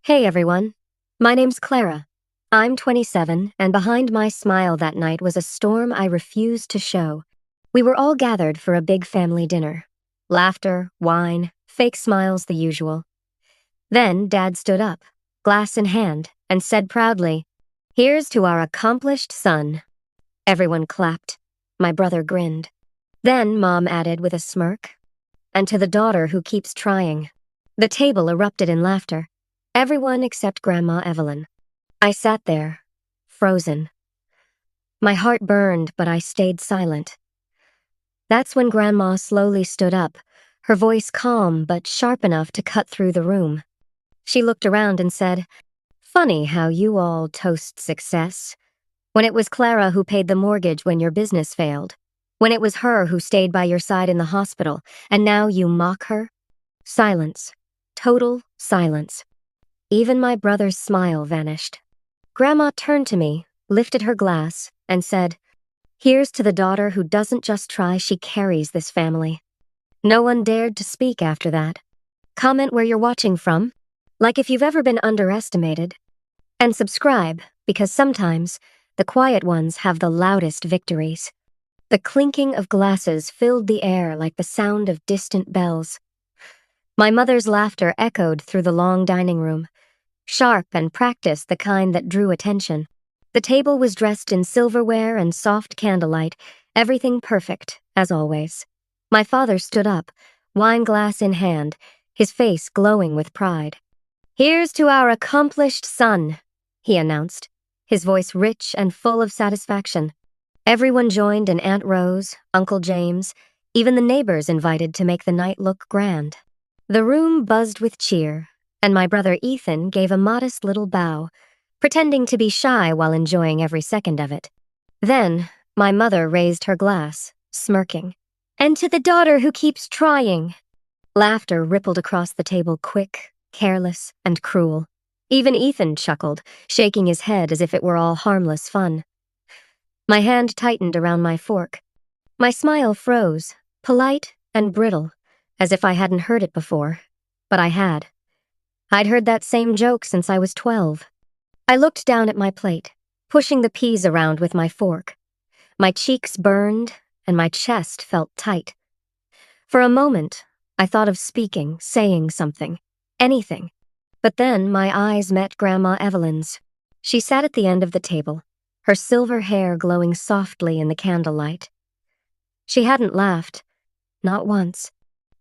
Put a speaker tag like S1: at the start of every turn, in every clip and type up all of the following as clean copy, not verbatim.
S1: Hey everyone, my name's Clara. I'm 27, and behind my smile that night was a storm I refused to show. We were all gathered for a big family dinner. Laughter, wine, fake smiles, the usual. Then Dad stood up, glass in hand, and said proudly, "Here's to our accomplished son." Everyone clapped. My brother grinned. Then Mom added with a smirk, "And to the daughter who keeps trying." The table erupted in laughter. Everyone except Grandma Evelyn. I sat there, frozen. My heart burned, but I stayed silent. That's when Grandma slowly stood up, her voice calm but sharp enough to cut through the room. She looked around and said, "Funny how you all toast success. When it was Clara who paid the mortgage when your business failed. When it was her who stayed by your side in the hospital, and now you mock her?" Silence. Total silence. Even my brother's smile vanished. Grandma turned to me, lifted her glass, and said, "Here's to the daughter who doesn't just try, she carries this family." No one dared to speak after that. Comment where you're watching from, like if you've ever been underestimated. And subscribe, because sometimes the quiet ones have the loudest victories. The clinking of glasses filled the air like the sound of distant bells. My mother's laughter echoed through the long dining room. Sharp and practiced, the kind that drew attention. The table was dressed in silverware and soft candlelight, everything perfect, as always. My father stood up, wine glass in hand, his face glowing with pride. "Here's to our accomplished son," he announced, his voice rich and full of satisfaction. Everyone joined, and Aunt Rose, Uncle James, even the neighbors invited to make the night look grand. The room buzzed with cheer, and my brother Ethan gave a modest little bow, pretending to be shy while enjoying every second of it. Then, my mother raised her glass, smirking. "And to the daughter who keeps trying." Laughter rippled across the table, quick, careless, and cruel. Even Ethan chuckled, shaking his head as if it were all harmless fun. My hand tightened around my fork. My smile froze, polite and brittle, as if I hadn't heard it before, but I had. I'd heard that same joke since I was 12. I looked down at my plate, pushing the peas around with my fork. My cheeks burned, and my chest felt tight. For a moment, I thought of speaking, saying something, anything. But then my eyes met Grandma Evelyn's. She sat at the end of the table, her silver hair glowing softly in the candlelight. She hadn't laughed, not once.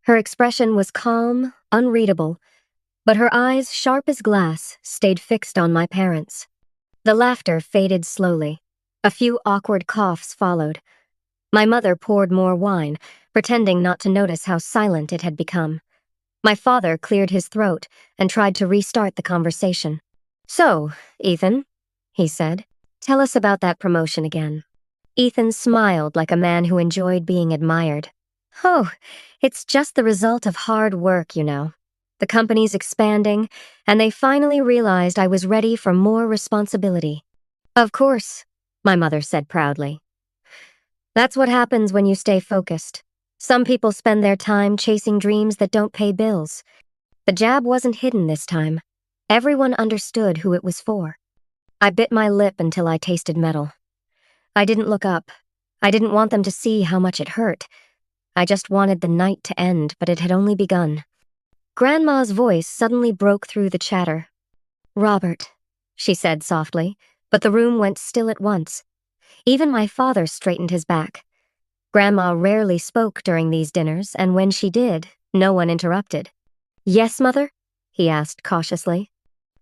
S1: Her expression was calm, unreadable, but her eyes, sharp as glass, stayed fixed on my parents. The laughter faded slowly. A few awkward coughs followed. My mother poured more wine, pretending not to notice how silent it had become. My father cleared his throat and tried to restart the conversation. "So, Ethan," he said, "tell us about that promotion again." Ethan smiled like a man who enjoyed being admired. "Oh, it's just the result of hard work, you know. The company's expanding, and they finally realized I was ready for more responsibility." "Of course," my mother said proudly. "That's what happens when you stay focused. Some people spend their time chasing dreams that don't pay bills. The jab wasn't hidden this time. Everyone understood who it was for." I bit my lip until I tasted metal. I didn't look up. I didn't want them to see how much it hurt. I just wanted the night to end, but it had only begun. Grandma's voice suddenly broke through the chatter. "Robert," she said softly, but the room went still at once. Even my father straightened his back. Grandma rarely spoke during these dinners, and when she did, no one interrupted. "Yes, Mother?" he asked cautiously.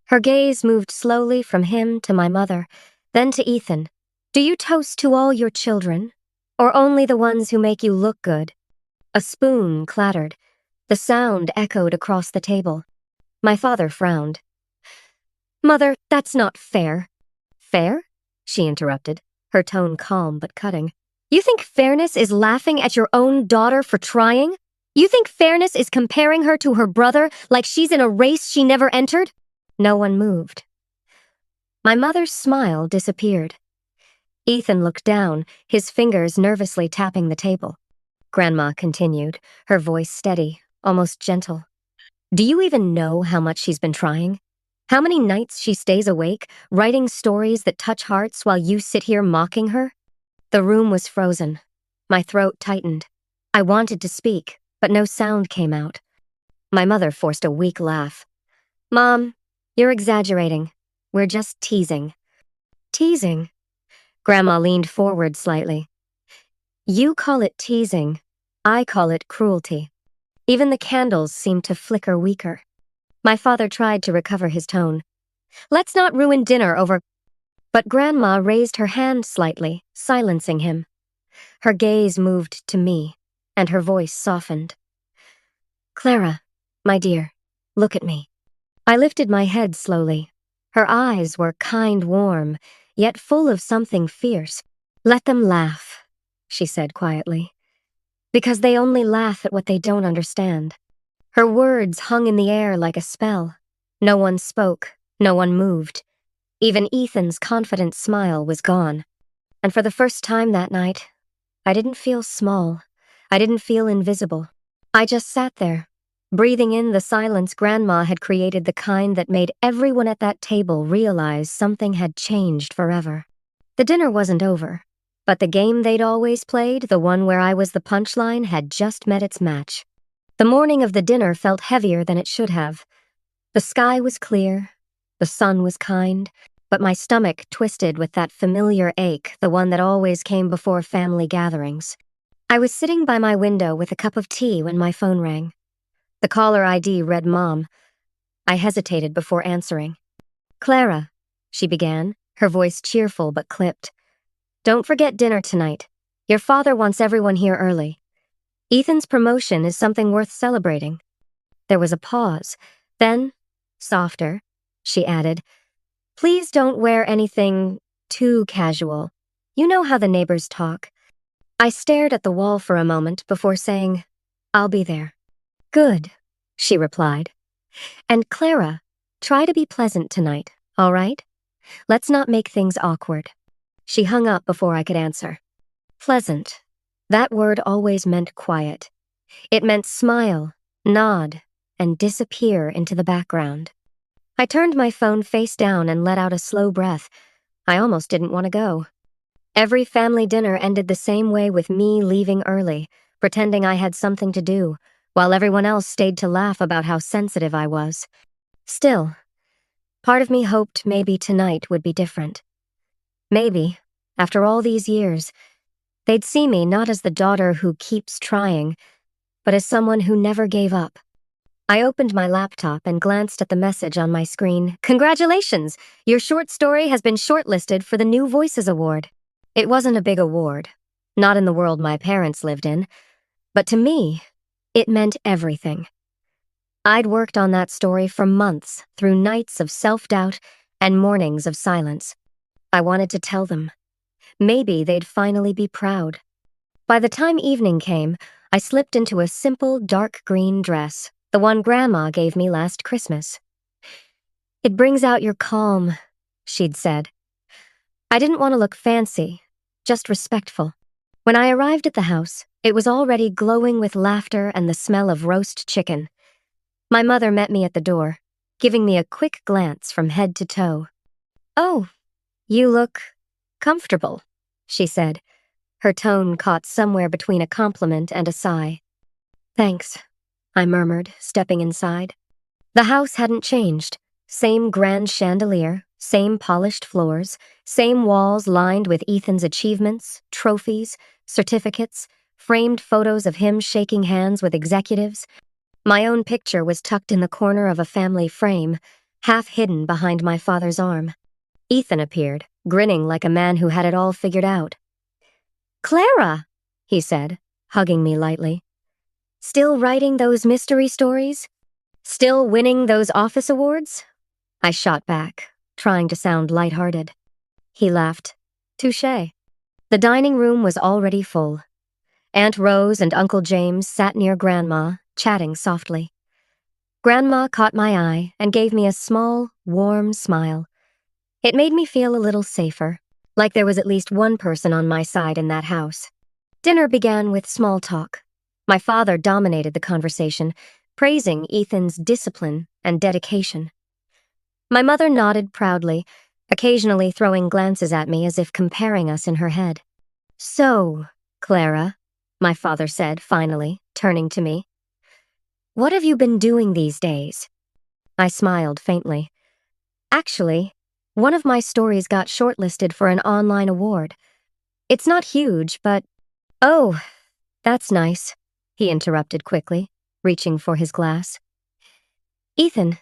S1: Her gaze moved slowly from him to my mother, then to Ethan. "Do you toast to all your children, or only the ones who make you look good?" A spoon clattered. The sound echoed across the table. My father frowned. "Mother, that's not fair." "Fair?" she interrupted, her tone calm but cutting. "You think fairness is laughing at your own daughter for trying? You think fairness is comparing her to her brother like she's in a race she never entered?" No one moved. My mother's smile disappeared. Ethan looked down, his fingers nervously tapping the table. Grandma continued, her voice steady, almost gentle. "Do you even know how much she's been trying? How many nights she stays awake, writing stories that touch hearts while you sit here mocking her? The room was frozen. My throat tightened. I wanted to speak, but no sound came out. My mother forced a weak laugh. Mom, you're exaggerating. We're just teasing. Teasing? Grandma leaned forward slightly. You call it teasing. I call it cruelty. Even the candles seemed to flicker weaker. My father tried to recover his tone. Let's not ruin dinner over... But Grandma raised her hand slightly, silencing him. Her gaze moved to me, and her voice softened. Clara, my dear, look at me. I lifted my head slowly. Her eyes were warm, yet full of something fierce. Let them laugh, she said quietly, because they only laugh at what they don't understand. Her words hung in the air like a spell. No one spoke, no one moved. Even Ethan's confident smile was gone. And for the first time that night, I didn't feel small. I didn't feel invisible. I just sat there, breathing in the silence Grandma had created, the kind that made everyone at that table realize something had changed forever. The dinner wasn't over, but the game they'd always played, the one where I was the punchline, had just met its match. The morning of the dinner felt heavier than it should have. The sky was clear, the sun was kind, but my stomach twisted with that familiar ache, the one that always came before family gatherings. I was sitting by my window with a cup of tea when my phone rang. The caller ID read Mom. I hesitated before answering. Clara, she began, her voice cheerful but clipped. Don't forget dinner tonight. Your father wants everyone here early. Ethan's promotion is something worth celebrating. There was a pause. Then, softer, she added, please don't wear anything too casual. You know how the neighbors talk. I stared at the wall for a moment before saying, I'll be there. Good, she replied. And Clara, try to be pleasant tonight, all right? Let's not make things awkward. She hung up before I could answer. Pleasant. That word always meant quiet. It meant smile, nod, and disappear into the background. I turned my phone face down and let out a slow breath. I almost didn't want to go. Every family dinner ended the same way, with me leaving early, pretending I had something to do, while everyone else stayed to laugh about how sensitive I was. Still, part of me hoped maybe tonight would be different. Maybe, after all these years, they'd see me not as the daughter who keeps trying, but as someone who never gave up. I opened my laptop and glanced at the message on my screen. Congratulations! Your short story has been shortlisted for the New Voices Award. It wasn't a big award, not in the world my parents lived in, but to me, it meant everything. I'd worked on that story for months, through nights of self-doubt and mornings of silence. I wanted to tell them. Maybe they'd finally be proud. By the time evening came, I slipped into a simple dark green dress, the one Grandma gave me last Christmas. It brings out your calm, she'd said. I didn't want to look fancy, just respectful. When I arrived at the house, it was already glowing with laughter and the smell of roast chicken. My mother met me at the door, giving me a quick glance from head to toe. Oh, you look comfortable, she said. Her tone caught somewhere between a compliment and a sigh. Thanks, I murmured, stepping inside. The house hadn't changed. Same grand chandelier, same polished floors, same walls lined with Ethan's achievements, trophies, certificates, framed photos of him shaking hands with executives. My own picture was tucked in the corner of a family frame, half hidden behind my father's arm. Ethan appeared, grinning like a man who had it all figured out. Clara, he said, hugging me lightly. Still writing those mystery stories? Still winning those office awards? I shot back, trying to sound lighthearted. He laughed. Touché. The dining room was already full. Aunt Rose and Uncle James sat near Grandma, chatting softly. Grandma caught my eye and gave me a small, warm smile. It made me feel a little safer, like there was at least one person on my side in that house. Dinner began with small talk. My father dominated the conversation, praising Ethan's discipline and dedication. My mother nodded proudly, occasionally throwing glances at me as if comparing us in her head. So, Clara, my father said, finally, turning to me. What have you been doing these days? I smiled faintly. Actually, one of my stories got shortlisted for an online award. It's not huge, but— Oh, that's nice, he interrupted quickly, reaching for his glass. Ethan,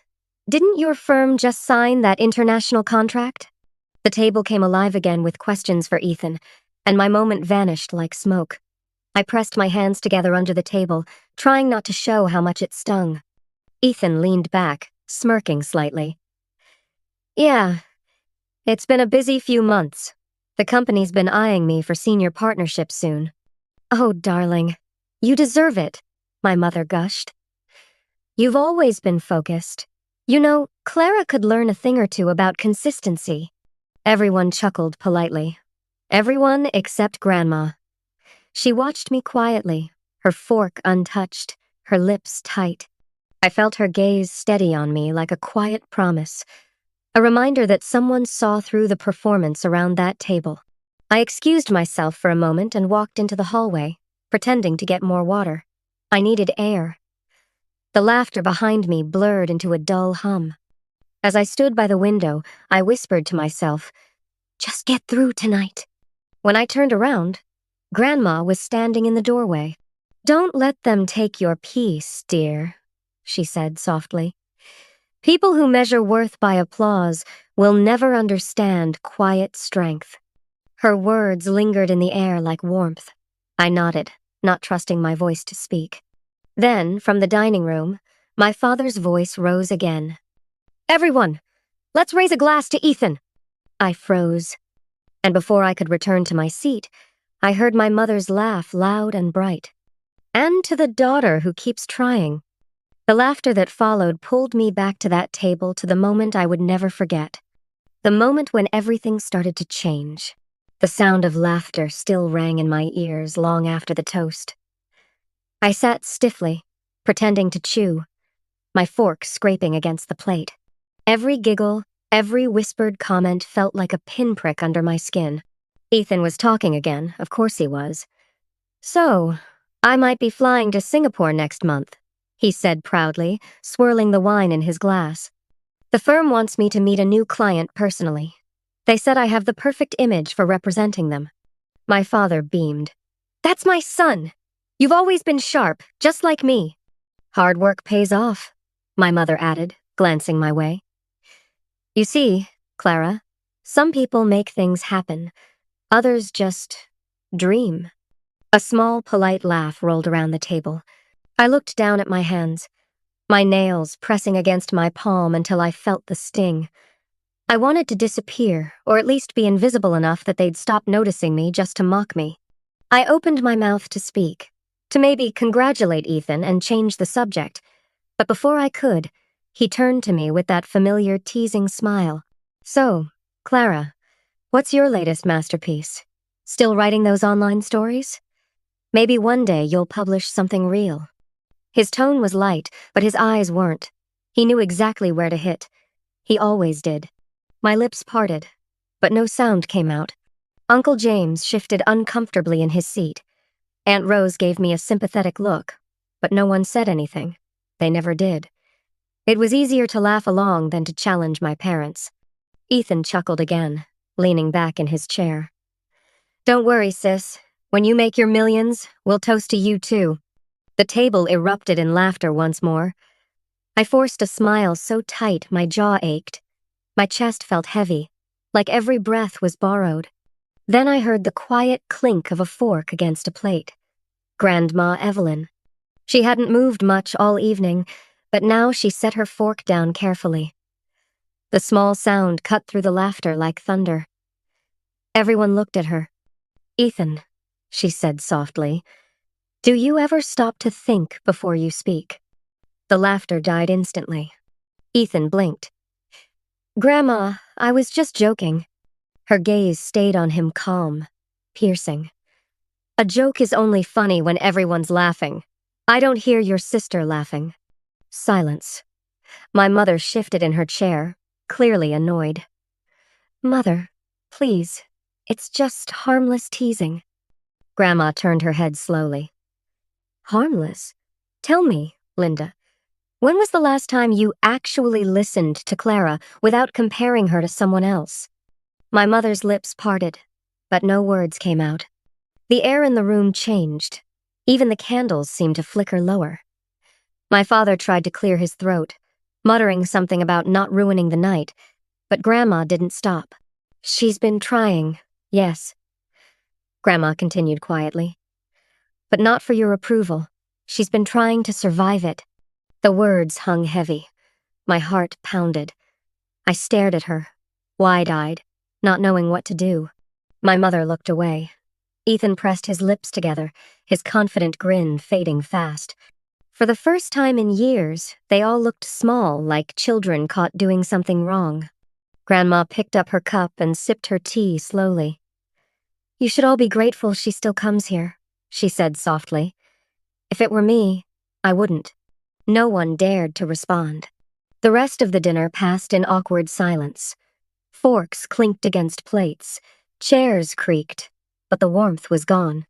S1: didn't your firm just sign that international contract? The table came alive again with questions for Ethan, and my moment vanished like smoke. I pressed my hands together under the table, trying not to show how much it stung. Ethan leaned back, smirking slightly. Yeah, it's been a busy few months. The company's been eyeing me for senior partnership soon. Oh, darling, you deserve it, my mother gushed. You've always been focused. You know, Clara could learn a thing or two about consistency. Everyone chuckled politely. Everyone except Grandma. She watched me quietly, her fork untouched, her lips tight. I felt her gaze steady on me like a quiet promise, a reminder that someone saw through the performance around that table. I excused myself for a moment and walked into the hallway, pretending to get more water. I needed air. The laughter behind me blurred into a dull hum. As I stood by the window, I whispered to myself, "Just get through tonight." When I turned around, Grandma was standing in the doorway. "Don't let them take your peace, dear," she said softly. "People who measure worth by applause will never understand quiet strength." Her words lingered in the air like warmth. I nodded, not trusting my voice to speak. Then, from the dining room, my father's voice rose again. "Everyone, let's raise a glass to Ethan." I froze, and before I could return to my seat, I heard my mother's laugh loud and bright. "And to the daughter who keeps trying." The laughter that followed pulled me back to that table, to the moment I would never forget. The moment when everything started to change. The sound of laughter still rang in my ears long after the toast. I sat stiffly, pretending to chew, my fork scraping against the plate. Every giggle, every whispered comment felt like a pinprick under my skin. Ethan was talking again, of course he was. "So, I might be flying to Singapore next month," he said proudly, swirling the wine in his glass. "The firm wants me to meet a new client personally. They said I have the perfect image for representing them." My father beamed. "That's my son! You've always been sharp, just like me." "Hard work pays off," my mother added, glancing my way. "You see, Clara, some people make things happen. Others just dream." A small, polite laugh rolled around the table. I looked down at my hands, my nails pressing against my palm until I felt the sting. I wanted to disappear, or at least be invisible enough that they'd stop noticing me just to mock me. I opened my mouth to speak, to maybe congratulate Ethan and change the subject, but before I could, he turned to me with that familiar teasing smile. "So, Clara, what's your latest masterpiece? Still writing those online stories? Maybe one day you'll publish something real." His tone was light, but his eyes weren't. He knew exactly where to hit. He always did. My lips parted, but no sound came out. Uncle James shifted uncomfortably in his seat. Aunt Rose gave me a sympathetic look, but no one said anything. They never did. It was easier to laugh along than to challenge my parents. Ethan chuckled again, leaning back in his chair. "Don't worry, sis. When you make your millions, we'll toast to you too." The table erupted in laughter once more. I forced a smile so tight my jaw ached. My chest felt heavy, like every breath was borrowed. Then I heard the quiet clink of a fork against a plate. Grandma Evelyn. She hadn't moved much all evening, but now she set her fork down carefully. The small sound cut through the laughter like thunder. Everyone looked at her. "Ethan," she said softly, "do you ever stop to think before you speak?" The laughter died instantly. Ethan blinked. "Grandma, I was just joking." Her gaze stayed on him, calm, piercing. "A joke is only funny when everyone's laughing. I don't hear your sister laughing." Silence. My mother shifted in her chair, clearly annoyed. "Mother, please, it's just harmless teasing." Grandma turned her head slowly. "Harmless? Tell me, Linda, when was the last time you actually listened to Clara without comparing her to someone else?" My mother's lips parted, but no words came out. The air in the room changed. Even the candles seemed to flicker lower. My father tried to clear his throat, muttering something about not ruining the night, but Grandma didn't stop. "She's been trying, yes," Grandma continued quietly. "But not for your approval. She's been trying to survive it." The words hung heavy. My heart pounded. I stared at her, wide-eyed, not knowing what to do. My mother looked away. Ethan pressed his lips together, his confident grin fading fast. For the first time in years, they all looked small, like children caught doing something wrong. Grandma picked up her cup and sipped her tea slowly. "You should all be grateful she still comes here," she said softly. "If it were me, I wouldn't." No one dared to respond. The rest of the dinner passed in awkward silence. Forks clinked against plates, chairs creaked, but the warmth was gone.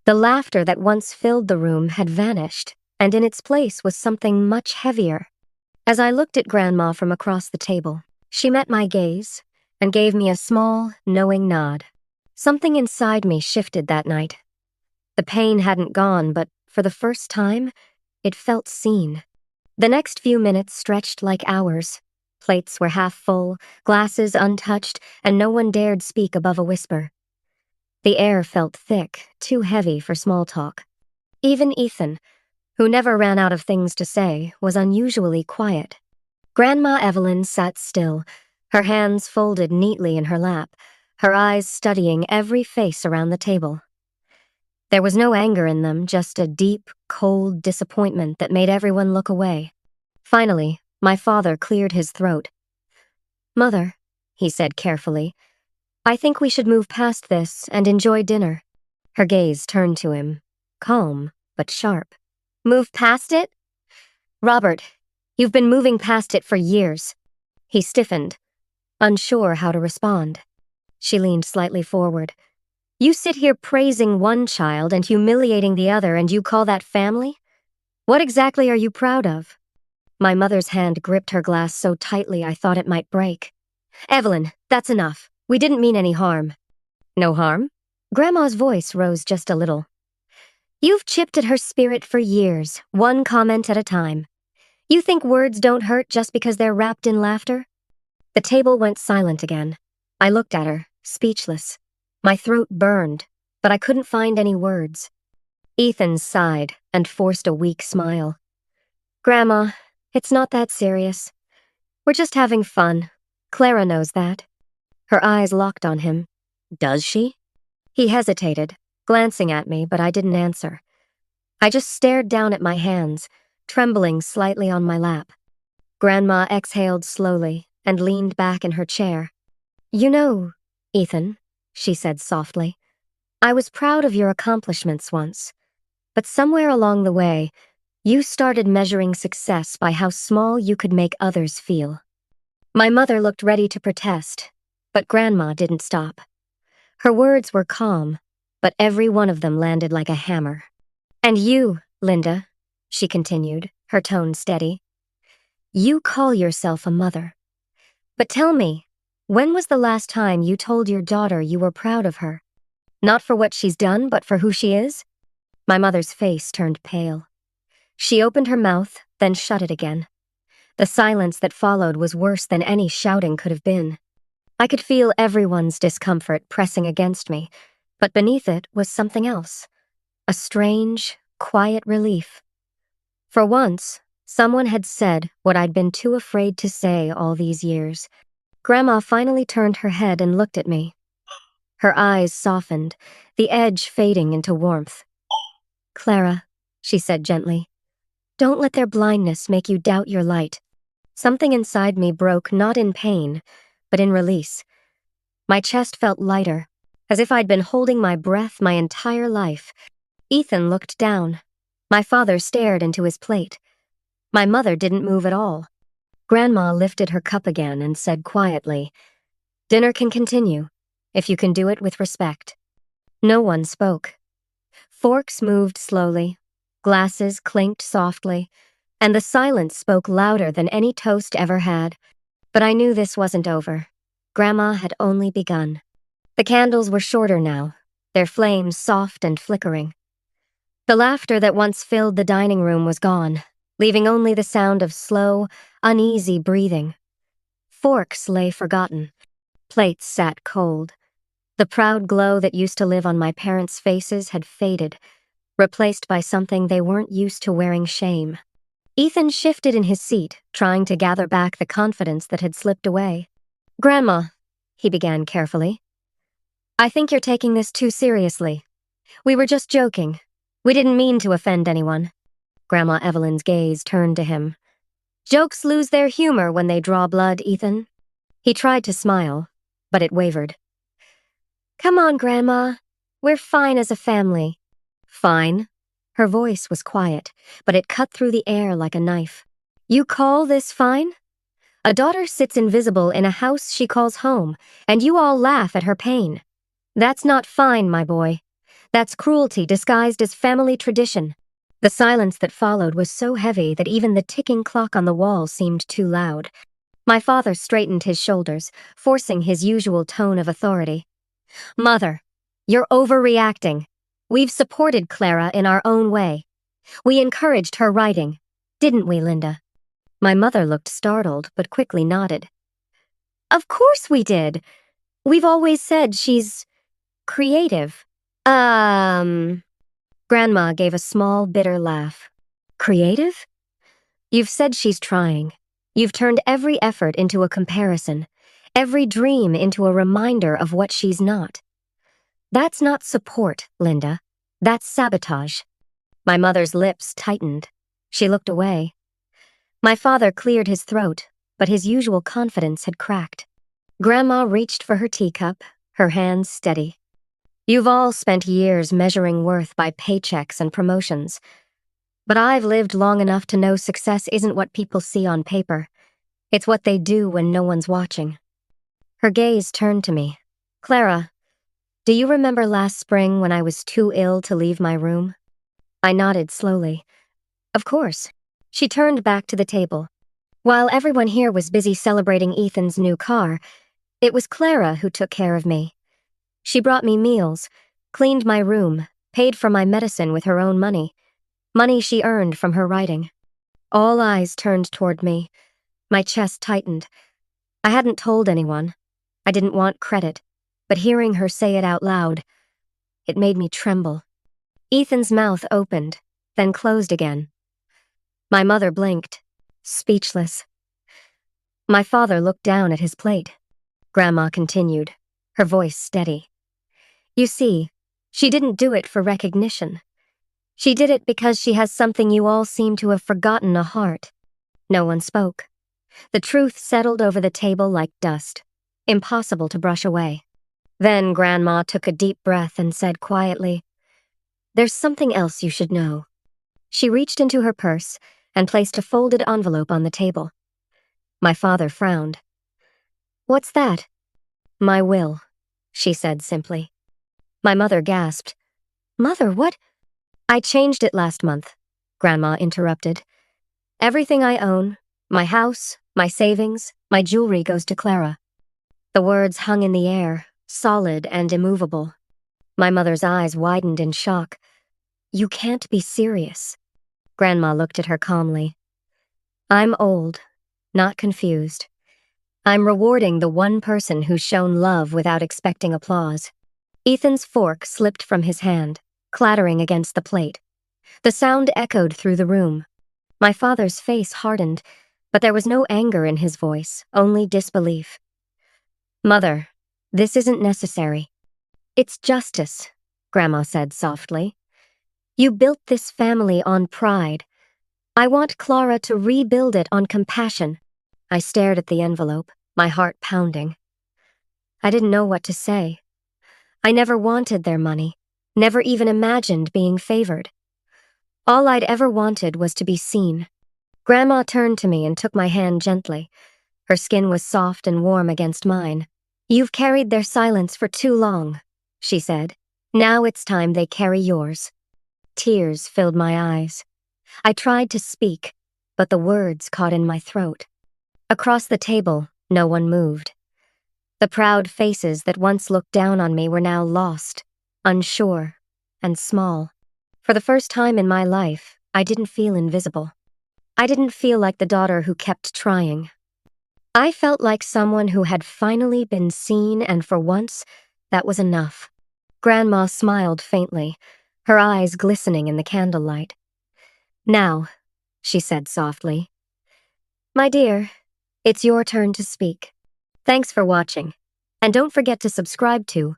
S1: The laughter that once filled the room had vanished, and in its place was something much heavier. As I looked at Grandma from across the table, she met my gaze and gave me a small, knowing nod. Something inside me shifted that night. The pain hadn't gone, but for the first time, it felt seen. The next few minutes stretched like hours. Plates were half full, glasses untouched, and no one dared speak above a whisper. The air felt thick, too heavy for small talk. Even Ethan, who never ran out of things to say, was unusually quiet. Grandma Evelyn sat still, her hands folded neatly in her lap, her eyes studying every face around the table. There was no anger in them, just a deep, cold disappointment that made everyone look away. Finally, my father cleared his throat. "Mother," he said carefully, "I think we should move past this and enjoy dinner." Her gaze turned to him, calm but sharp. "Move past it? Robert, you've been moving past it for years." He stiffened, unsure how to respond. She leaned slightly forward. "You sit here praising one child and humiliating the other, and you call that family? What exactly are you proud of?" My mother's hand gripped her glass so tightly I thought it might break. "Evelyn, that's enough. We didn't mean any harm." "No harm?" Grandma's voice rose just a little. "You've chipped at her spirit for years, one comment at a time. You think words don't hurt just because they're wrapped in laughter?" The table went silent again. I looked at her, speechless. My throat burned, but I couldn't find any words. Ethan sighed and forced a weak smile. "Grandma, it's not that serious. We're just having fun. Clara knows that." Her eyes locked on him. "Does she?" He hesitated, glancing at me, but I didn't answer. I just stared down at my hands, trembling slightly on my lap. Grandma exhaled slowly and leaned back in her chair. "You know, Ethan," she said softly, "I was proud of your accomplishments once, but somewhere along the way, you started measuring success by how small you could make others feel." My mother looked ready to protest, but Grandma didn't stop. Her words were calm, but every one of them landed like a hammer. "And you, Linda," she continued, her tone steady, "you call yourself a mother. But tell me, when was the last time you told your daughter you were proud of her? Not for what she's done, but for who she is?" My mother's face turned pale. She opened her mouth, then shut it again. The silence that followed was worse than any shouting could have been. I could feel everyone's discomfort pressing against me, but beneath it was something else. A strange, quiet relief. For once, someone had said what I'd been too afraid to say all these years. Grandma finally turned her head and looked at me. Her eyes softened, the edge fading into warmth. "Clara," she said gently, "don't let their blindness make you doubt your light." Something inside me broke not in pain, but in release. My chest felt lighter, as if I'd been holding my breath my entire life. Ethan looked down. My father stared into his plate. My mother didn't move at all. Grandma lifted her cup again and said quietly, "Dinner can continue, if you can do it with respect." No one spoke. Forks moved slowly, glasses clinked softly, and the silence spoke louder than any toast ever had. But I knew this wasn't over. Grandma had only begun. The candles were shorter now, their flames soft and flickering. The laughter that once filled the dining room was gone, leaving only the sound of slow, uneasy breathing. Forks lay forgotten. Plates sat cold. The proud glow that used to live on my parents' faces had faded, replaced by something they weren't used to wearing: shame. Ethan shifted in his seat, trying to gather back the confidence that had slipped away. "Grandma," he began carefully, "I think you're taking this too seriously. We were just joking. We didn't mean to offend anyone." Grandma Evelyn's gaze turned to him. "Jokes lose their humor when they draw blood, Ethan." He tried to smile, but it wavered. "Come on, Grandma. We're fine as a family." "Fine?" Her voice was quiet, but it cut through the air like a knife. "You call this fine? A daughter sits invisible in a house she calls home, and you all laugh at her pain. That's not fine, my boy. That's cruelty disguised as family tradition." The silence that followed was so heavy that even the ticking clock on the wall seemed too loud. My father straightened his shoulders, forcing his usual tone of authority. "Mother, you're overreacting. We've supported Clara in our own way. We encouraged her writing. Didn't we, Linda?" My mother looked startled, but quickly nodded. "Of course we did. We've always said she's creative." Grandma gave a small, bitter laugh. "Creative? You've said she's trying. You've turned every effort into a comparison, every dream into a reminder of what she's not. That's not support, Linda. That's sabotage." My mother's lips tightened. She looked away. My father cleared his throat, but his usual confidence had cracked. Grandma reached for her teacup, her hands steady. "You've all spent years measuring worth by paychecks and promotions. But I've lived long enough to know success isn't what people see on paper. It's what they do when no one's watching." Her gaze turned to me. "Clara, do you remember last spring when I was too ill to leave my room?" I nodded slowly. "Of course." She turned back to the table. While everyone here was busy celebrating Ethan's new car, it was Clara who took care of me. She brought me meals, cleaned my room, paid for my medicine with her own money she earned from her writing. All eyes turned toward me. My chest tightened. I hadn't told anyone. I didn't want credit, but hearing her say it out loud, it made me tremble. Ethan's mouth opened, then closed again. My mother blinked, speechless. My father looked down at his plate. Grandma continued, her voice steady. "You see, she didn't do it for recognition. She did it because she has something you all seem to have forgotten: a heart." No one spoke. The truth settled over the table like dust, impossible to brush away. Then Grandma took a deep breath and said quietly, "There's something else you should know." She reached into her purse and placed a folded envelope on the table. My father frowned. "What's that?" "My will," she said simply. My mother gasped. "Mother, what?" "I changed it last month," Grandma interrupted. "Everything I own, my house, my savings, my jewelry goes to Clara." The words hung in the air, solid and immovable. My mother's eyes widened in shock. "You can't be serious." Grandma looked at her calmly. "I'm old, not confused. I'm rewarding the one person who's shown love without expecting applause." Ethan's fork slipped from his hand, clattering against the plate. The sound echoed through the room. My father's face hardened, but there was no anger in his voice, only disbelief. "Mother, this isn't necessary." "It's justice," Grandma said softly. "You built this family on pride. I want Clara to rebuild it on compassion." I stared at the envelope, my heart pounding. I didn't know what to say. I never wanted their money, never even imagined being favored. All I'd ever wanted was to be seen. Grandma turned to me and took my hand gently. Her skin was soft and warm against mine. "You've carried their silence for too long," she said. "Now it's time they carry yours." Tears filled my eyes. I tried to speak, but the words caught in my throat. Across the table, no one moved. The proud faces that once looked down on me were now lost, unsure, and small. For the first time in my life, I didn't feel invisible. I didn't feel like the daughter who kept trying. I felt like someone who had finally been seen, and for once, that was enough. Grandma smiled faintly, her eyes glistening in the candlelight. "Now," she said softly, "my dear, it's your turn to speak. Thanks for watching. And don't forget to subscribe to